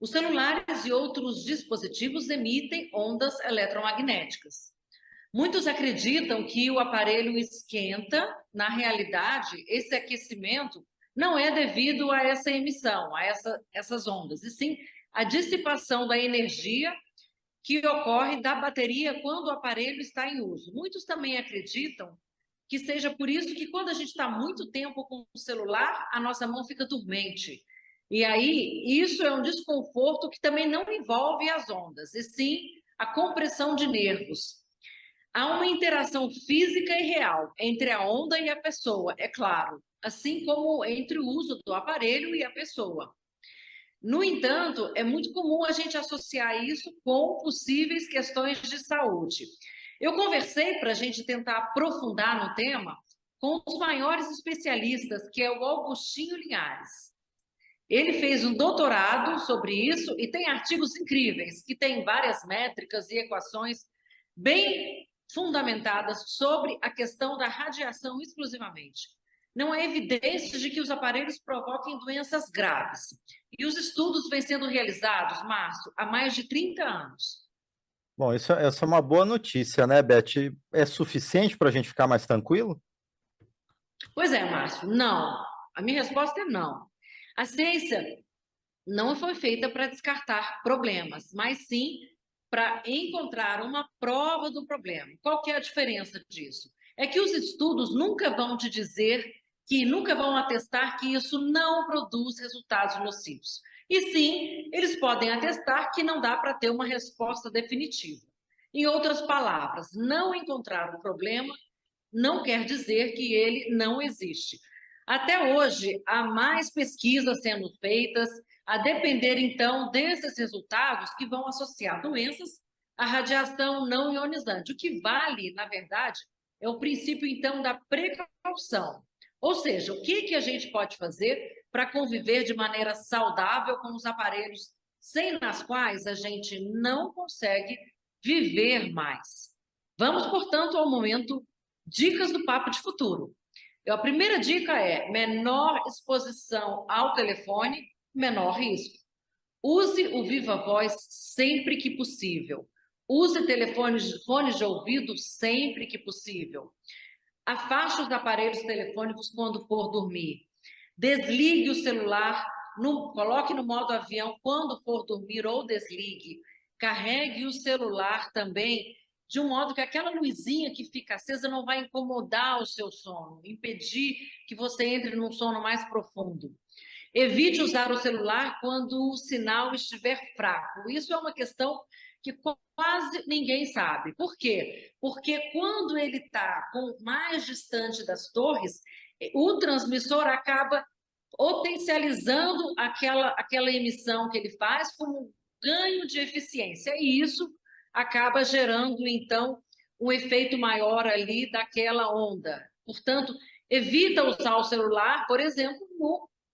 Os celulares e outros dispositivos emitem ondas eletromagnéticas. Muitos acreditam que o aparelho esquenta. Na realidade, esse aquecimento não é devido a essa emissão, a essas ondas, e sim a dissipação da energia que ocorre da bateria quando o aparelho está em uso. Muitos também acreditam que seja por isso que quando a gente está muito tempo com o celular, a nossa mão fica dormente. E aí, isso é um desconforto que também não envolve as ondas, e sim a compressão de nervos. Há uma interação física e real entre a onda e a pessoa, é claro, assim como entre o uso do aparelho e a pessoa. No entanto, é muito comum a gente associar isso com possíveis questões de saúde. Eu conversei para a gente tentar aprofundar no tema com os maiores especialistas, que é o Augustinho Linhares. Ele fez um doutorado sobre isso e tem artigos incríveis, que têm várias métricas e equações bem fundamentadas sobre a questão da radiação exclusivamente. Não há evidência de que os aparelhos provoquem doenças graves. E os estudos vêm sendo realizados, Márcio, há mais de 30 anos. Bom, essa é uma boa notícia, né, Beth? É suficiente para a gente ficar mais tranquilo? Pois é, Márcio, não. A minha resposta é não. A ciência não foi feita para descartar problemas, mas sim para encontrar uma prova do problema. Qual que é a diferença disso? É que os estudos nunca vão te dizer que nunca vão atestar que isso não produz resultados nocivos. E sim, eles podem atestar que não dá para ter uma resposta definitiva. Em outras palavras, não encontrar o problema não quer dizer que ele não existe. Até hoje, há mais pesquisas sendo feitas, a depender, então, desses resultados que vão associar doenças à radiação não ionizante. O que vale, na verdade, é o princípio, então, da precaução. Ou seja, o que a gente pode fazer para conviver de maneira saudável com os aparelhos sem nas quais a gente não consegue viver mais. Vamos, portanto, ao momento dicas do Papo de Futuro. A primeira dica é menor exposição ao telefone, menor risco. Use o Viva Voz sempre que possível. Use fones de ouvido sempre que possível. Afaste os aparelhos telefônicos quando for dormir. Desligue o celular, coloque no modo avião quando for dormir ou desligue. Carregue o celular também de um modo que aquela luzinha que fica acesa não vai incomodar o seu sono, impedir que você entre num sono mais profundo. Evite usar o celular quando o sinal estiver fraco. Isso é uma questão que quase ninguém sabe. Por quê? Porque quando ele está mais distante das torres, o transmissor acaba potencializando aquela emissão que ele faz como ganho de eficiência. E isso acaba gerando, então, um efeito maior ali daquela onda. Portanto, evita usar o celular, por exemplo,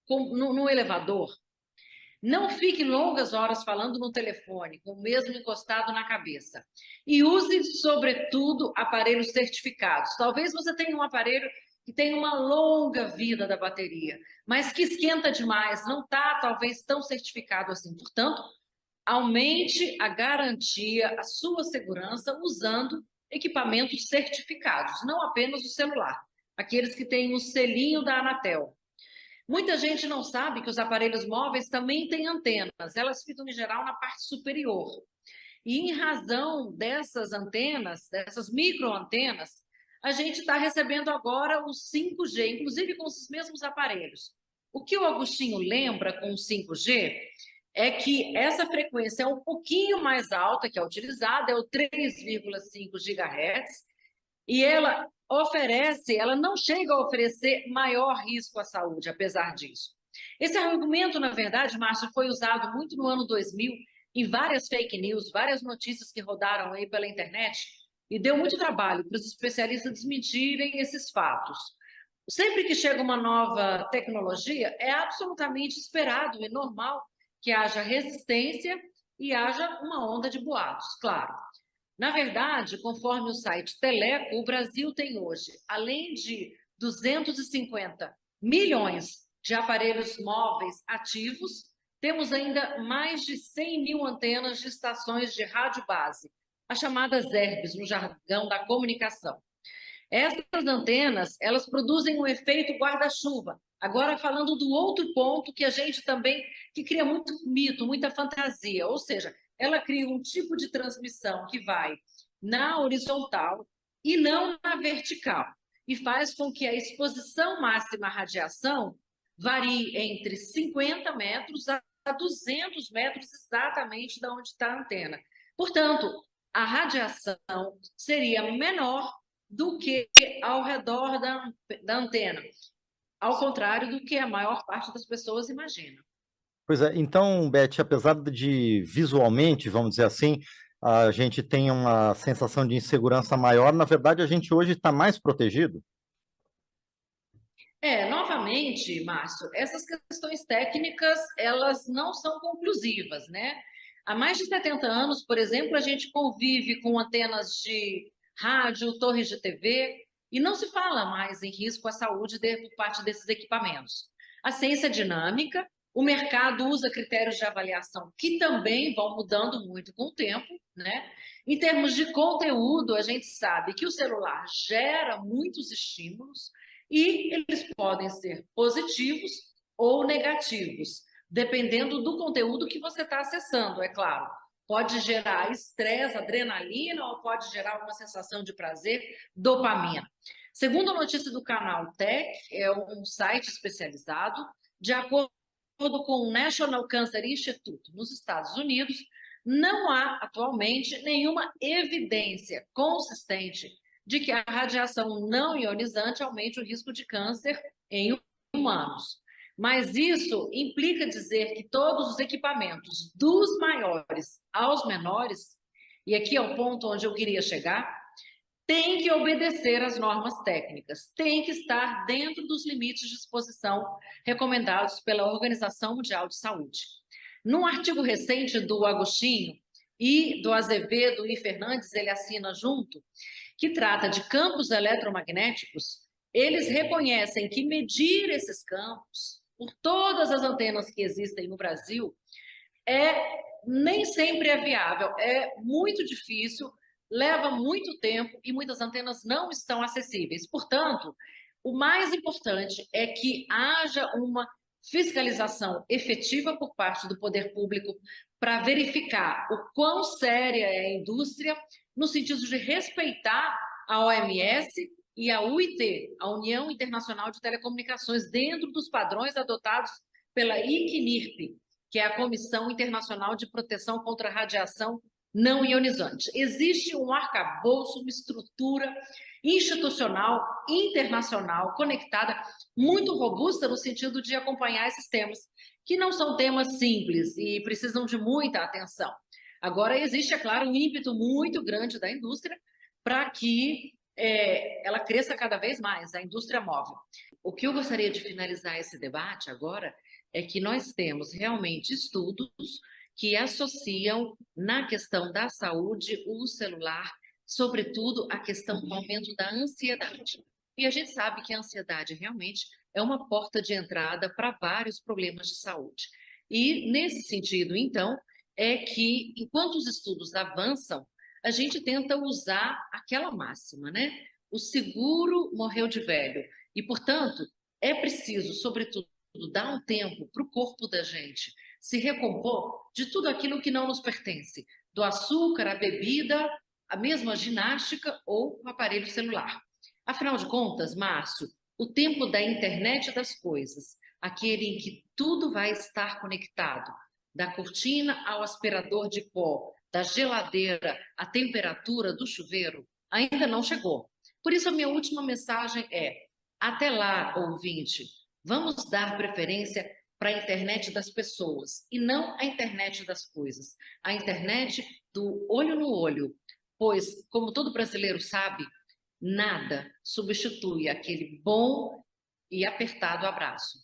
no elevador. Não fique longas horas falando no telefone, com o mesmo encostado na cabeça. E use, sobretudo, aparelhos certificados. Talvez você tenha um aparelho que tem uma longa vida da bateria, mas que esquenta demais, não está, talvez, tão certificado assim. Portanto, aumente a garantia, a sua segurança, usando equipamentos certificados, não apenas o celular, aqueles que têm o selinho da Anatel. Muita gente não sabe que os aparelhos móveis também têm antenas, elas ficam em geral na parte superior. E em razão dessas antenas, dessas microantenas, a gente está recebendo agora o 5G, inclusive com esses mesmos aparelhos. O que o Agostinho lembra com o 5G é que essa frequência é um pouquinho mais alta que é utilizada, é o 3,5 GHz, e ela não chega a oferecer maior risco à saúde, apesar disso. Esse argumento, na verdade, Márcio, foi usado muito no ano 2000 em várias fake news, várias notícias que rodaram aí pela internet, e deu muito trabalho para os especialistas desmentirem esses fatos. Sempre que chega uma nova tecnologia, é absolutamente esperado e normal que haja resistência e haja uma onda de boatos, claro. Na verdade, conforme o site Teleco, o Brasil tem hoje, além de 250 milhões de aparelhos móveis ativos, temos ainda mais de 100 mil antenas de estações de rádio base, as chamadas ERBs, no jargão da comunicação. Essas antenas, elas produzem um efeito guarda-chuva. Agora, falando do outro ponto que a gente também, que cria muito mito, muita fantasia, ou seja, ela cria um tipo de transmissão que vai na horizontal e não na vertical, e faz com que a exposição máxima à radiação varie entre 50 metros a 200 metros exatamente da onde está a antena. Portanto, a radiação seria menor do que ao redor da antena, ao contrário do que a maior parte das pessoas imagina. Pois é, então, Beth, apesar de visualmente, vamos dizer assim, a gente tem uma sensação de insegurança maior, na verdade, a gente hoje está mais protegido? Novamente, Márcio, essas questões técnicas, elas não são conclusivas, né? Há mais de 70 anos, por exemplo, a gente convive com antenas de rádio, torres de TV, e não se fala mais em risco à saúde por parte desses equipamentos. A ciência é dinâmica, o mercado usa critérios de avaliação que também vão mudando muito com o tempo, né? Em termos de conteúdo, a gente sabe que o celular gera muitos estímulos, e eles podem ser positivos ou negativos, dependendo do conteúdo que você está acessando, é claro. Pode gerar estresse, adrenalina, ou pode gerar uma sensação de prazer, dopamina. Segundo a notícia do canal Tech, é um site especializado, de acordo com o National Cancer Institute nos Estados Unidos, não há atualmente nenhuma evidência consistente de que a radiação não ionizante aumente o risco de câncer em humanos. Mas isso implica dizer que todos os equipamentos, dos maiores aos menores, e aqui é o ponto onde eu queria chegar, têm que obedecer às normas técnicas, têm que estar dentro dos limites de exposição recomendados pela Organização Mundial de Saúde. Num artigo recente do Agostinho e do Azevedo e Fernandes, ele assina junto, que trata de campos eletromagnéticos, eles reconhecem que medir esses campos por todas as antenas que existem no Brasil nem sempre é viável, é muito difícil, leva muito tempo e muitas antenas não estão acessíveis. Portanto, o mais importante é que haja uma fiscalização efetiva por parte do poder público para verificar o quão séria é a indústria, no sentido de respeitar a OMS e a UIT, a União Internacional de Telecomunicações, dentro dos padrões adotados pela ICNIRP, que é a Comissão Internacional de Proteção contra a Radiação Não Ionizante. Existe um arcabouço, uma estrutura institucional, internacional, conectada, muito robusta no sentido de acompanhar esses temas, que não são temas simples e precisam de muita atenção. Agora, existe, é claro, um ímpeto muito grande da indústria para que ela cresça cada vez mais, a indústria móvel. O que eu gostaria de finalizar esse debate agora é que nós temos realmente estudos que associam na questão da saúde o celular, sobretudo a questão do aumento da ansiedade. E a gente sabe que a ansiedade realmente é uma porta de entrada para vários problemas de saúde. E nesse sentido, então, é que enquanto os estudos avançam, a gente tenta usar aquela máxima, né? O seguro morreu de velho. E, portanto, é preciso, sobretudo, dar um tempo para o corpo da gente se recompor de tudo aquilo que não nos pertence, do açúcar, a bebida, a mesma ginástica ou o aparelho celular. Afinal de contas, Márcio, o tempo da internet das coisas, aquele em que tudo vai estar conectado, da cortina ao aspirador de pó, da geladeira à temperatura do chuveiro, ainda não chegou. Por isso, a minha última mensagem é: até lá, ouvinte, vamos dar preferência para a internet das pessoas e não a internet das coisas. A internet do olho no olho, pois, como todo brasileiro sabe, nada substitui aquele bom e apertado abraço.